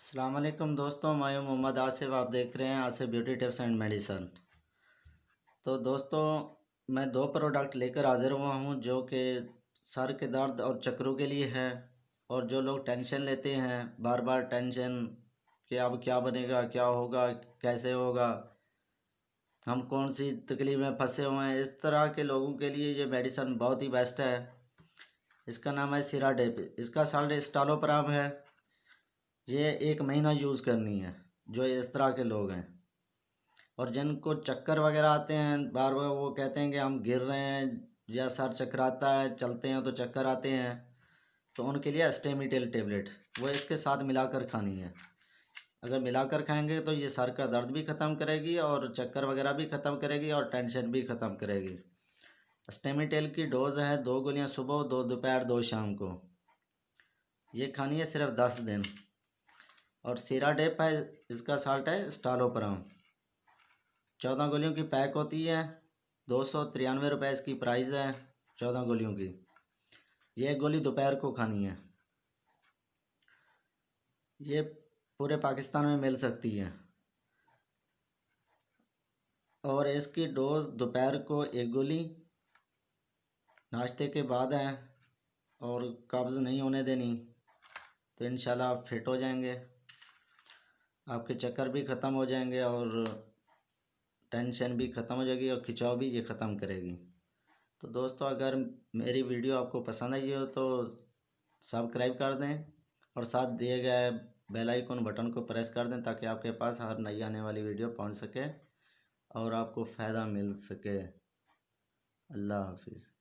अस्सलाम वालेकुम दोस्तों, मैं हूं मोहम्मद आसिफ। आप देख रहे हैं Asif beauty tips and medicine. तो दोस्तों, मैं दो प्रोडक्ट लेकर हाजिर हुआ हूं जो कि सर के दर्द और चक्करों के लिए है। और जो लोग टेंशन लेते हैं, बार बार टेंशन कि अब क्या बनेगा, क्या होगा, कैसे होगा, हम कौन सी तकलीफ में फंसे हुए हैं, इस तरह के लोगों के लिए ये मेडिसन बहुत ही बेस्ट है। इसका नाम है सिराडेप। इसका साल्ट स्टालोप्राम है। ये 1 महीना यूज़ करनी है जो इस तरह के लोग हैं। और जिनको चक्कर वगैरह आते हैं, बार बार वो कहते हैं कि हम गिर रहे हैं या सर चकराता है, चलते हैं तो चक्कर आते हैं, तो उनके लिए एस्टेमिटेल टेबलेट वो इसके साथ मिलाकर खानी है। अगर मिलाकर खाएंगे तो ये सर का दर्द भी ख़त्म करेगी और चक्कर वगैरह भी ख़त्म करेगी और टेंशन भी ख़त्म करेगी। एस्टेमिटेल की डोज है 2 गोलियां सुबह, 2 दोपहर, 2 शाम को। ये खानी है सिर्फ 10 दिन। और सीराडेप है, इसका साल्ट है स्टालोप्राम। 14 गोलियों की पैक होती है। 293 रुपये इसकी प्राइस है 14 गोलियों की। ये 1 गोली दोपहर को खानी है। ये पूरे पाकिस्तान में मिल सकती है। और इसकी डोज दोपहर को 1 गोली नाश्ते के बाद है। और कब्ज़ नहीं होने देनी, तो इंशाल्लाह आप फिट हो जाएंगे। आपके चक्कर भी ख़त्म हो जाएंगे और टेंशन भी ख़त्म हो जाएगी और खिंचाव भी ये ख़त्म करेगी। तो दोस्तों, अगर मेरी वीडियो आपको पसंद आई हो तो सब्सक्राइब कर दें और साथ दिए गए बेल आइकन बटन को प्रेस कर दें ताकि आपके पास हर नई आने वाली वीडियो पहुंच सके और आपको फ़ायदा मिल सके। अल्लाह हाफिज़।